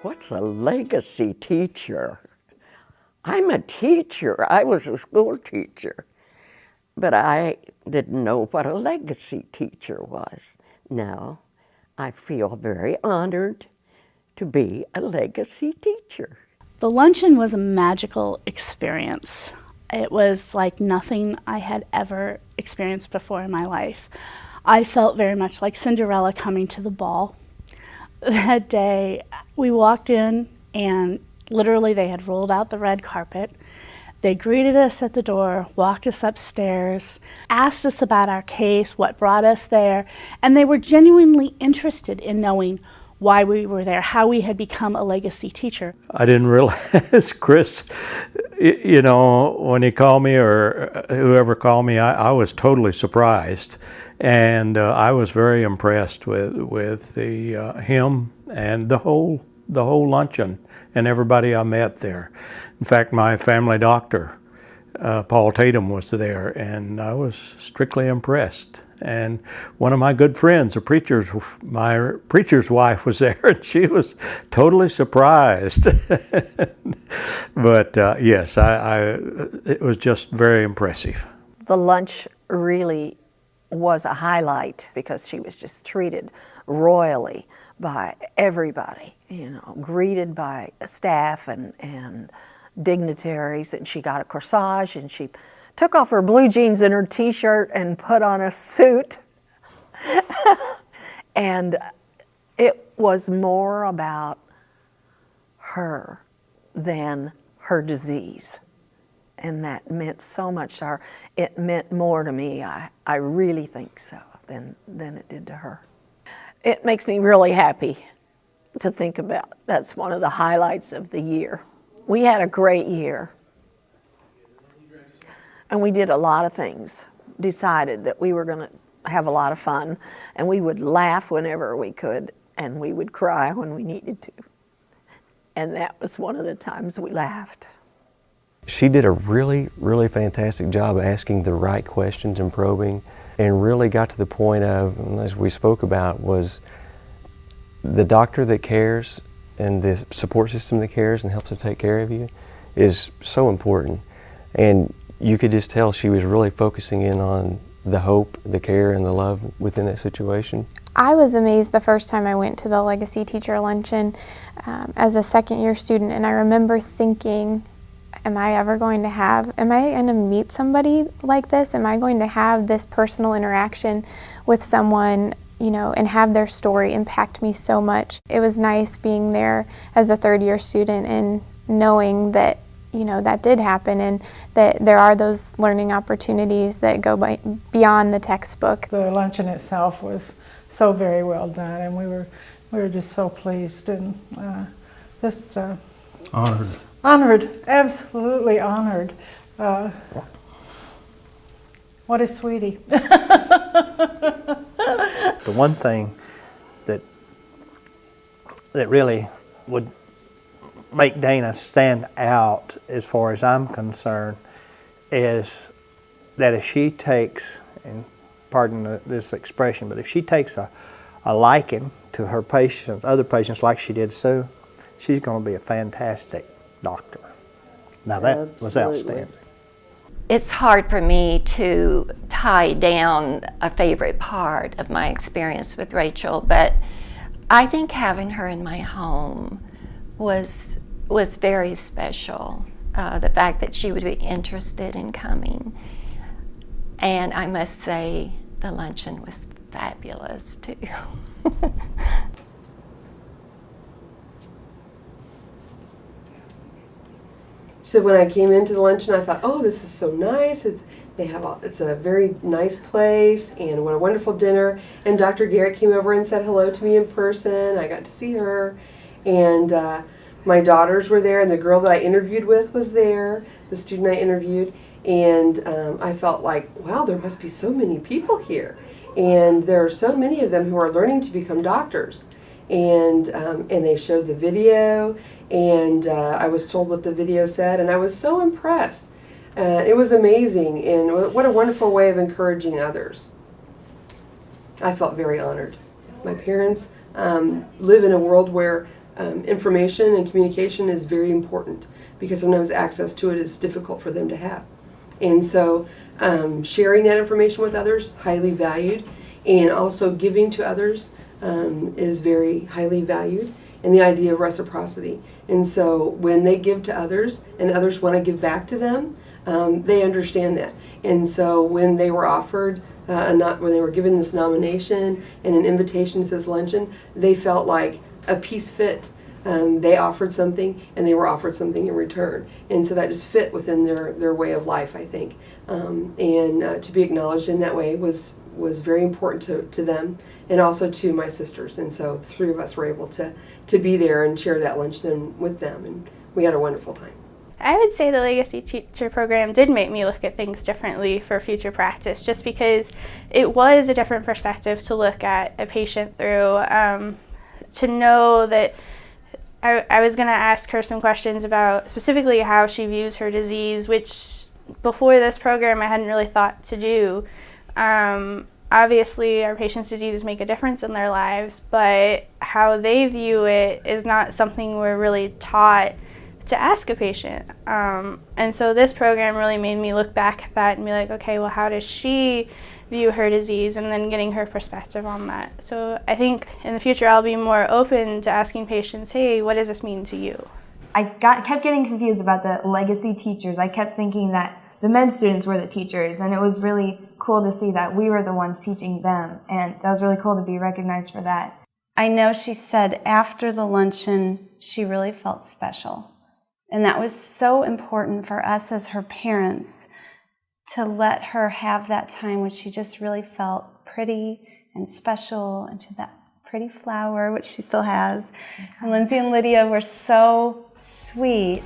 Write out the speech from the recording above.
What's a legacy teacher? I'm a teacher. I was a school teacher. But I didn't know what a legacy teacher was. Now, I feel very honored to be a legacy teacher. The luncheon was a magical experience. It was like nothing I had ever experienced before in my life. I felt very much like Cinderella coming to the ball. That day, we walked in and literally they had rolled out the red carpet. They greeted us at the door, walked us upstairs, asked us about our case, what brought us there, and they were genuinely interested in knowing why we were there, how we had become a legacy teacher. I didn't realize, Chris, you know, when he called me or whoever called me, I was totally surprised. And I was very impressed with him and the whole luncheon and everybody I met there. In fact, my family doctor, Paul Tatum, was there, and I was strictly impressed. And one of my good friends, my preacher's wife, was there, and she was totally surprised. But yes, it was just very impressive. The lunch really was a highlight because she was just treated royally by everybody, you know, greeted by staff and dignitaries, and she got a corsage and she took off her blue jeans and her t-shirt and put on a suit. And it was more about her than her disease. And that meant so much to her. It meant more to me, I really think so, than it did to her. It makes me really happy to think about. That's one of the highlights of the year. We had a great year. And we did a lot of things. Decided that we were going to have a lot of fun, and we would laugh whenever we could, and we would cry when we needed to. And that was one of the times we laughed. She did a really, really fantastic job of asking the right questions and probing, and really got to the point of, as we spoke about, was the doctor that cares and the support system that cares and helps to take care of you is so important. And you could just tell she was really focusing in on the hope, the care, and the love within that situation. I was amazed the first time I went to the Legacy Teacher Luncheon as a second-year student, and I remember thinking, am I going to meet somebody like this? Am I going to have this personal interaction with someone, you know, and have their story impact me so much? It was nice being there as a third-year student and knowing that, you know, that did happen and that there are those learning opportunities that go beyond the textbook. The luncheon itself was so very well done, and we were just so pleased and just Honored. Honored, absolutely honored. What a sweetie. The one thing that really would make Dana stand out, as far as I'm concerned, is that if she takes, and pardon this expression, but if she takes a liking to her patients, other patients like she did Sue, she's going to be a fantastic doctor. Now that was outstanding. It's hard for me to tie down a favorite part of my experience with Rachel, but I think having her in my home was very special. The fact that she would be interested in coming. And I must say, the luncheon was fabulous too. So when I came into the luncheon, I thought, oh, this is so nice. It's a very nice place, and what a wonderful dinner. And Dr. Garrett came over and said hello to me in person. I got to see her. And my daughters were there, and the girl that I interviewed with was there, the student I interviewed. And I felt like, wow, there must be so many people here. And there are so many of them who are learning to become doctors. And they showed the video, and I was told what the video said, and I was so impressed. It was amazing, and what a wonderful way of encouraging others. I felt very honored. My parents live in a world where information and communication is very important because sometimes access to it is difficult for them to have. And so sharing that information with others, highly valued, and also giving to others is very highly valued, and the idea of reciprocity. And so when they give to others and others want to give back to them, they understand that. And so when they were offered, when they were given this nomination and an invitation to this luncheon, they felt like a piece fit. They offered something and they were offered something in return. And so that just fit within their way of life, I think. And to be acknowledged in that way was very important to them and also to my sisters. And so the three of us were able to be there and share that luncheon with them, and we had a wonderful time. I would say the Legacy Teacher Program did make me look at things differently for future practice, just because it was a different perspective to look at a patient through, to know that I was going to ask her some questions about specifically how she views her disease, which before this program I hadn't really thought to do. Obviously, our patients' diseases make a difference in their lives, but how they view it is not something we're really taught to ask a patient. And so this program really made me look back at that and be like, okay, well, how does she view her disease, and then getting her perspective on that. So I think in the future I'll be more open to asking patients, hey, what does this mean to you? I kept getting confused about the legacy teachers. I kept thinking that the med students were the teachers, and it was really cool to see that we were the ones teaching them, and that was really cool to be recognized for that. I know she said after the luncheon she really felt special, and that was so important for us as her parents to let her have that time when she just really felt pretty and special, and she had that pretty flower, which she still has. And Lindsay and Lydia were so sweet.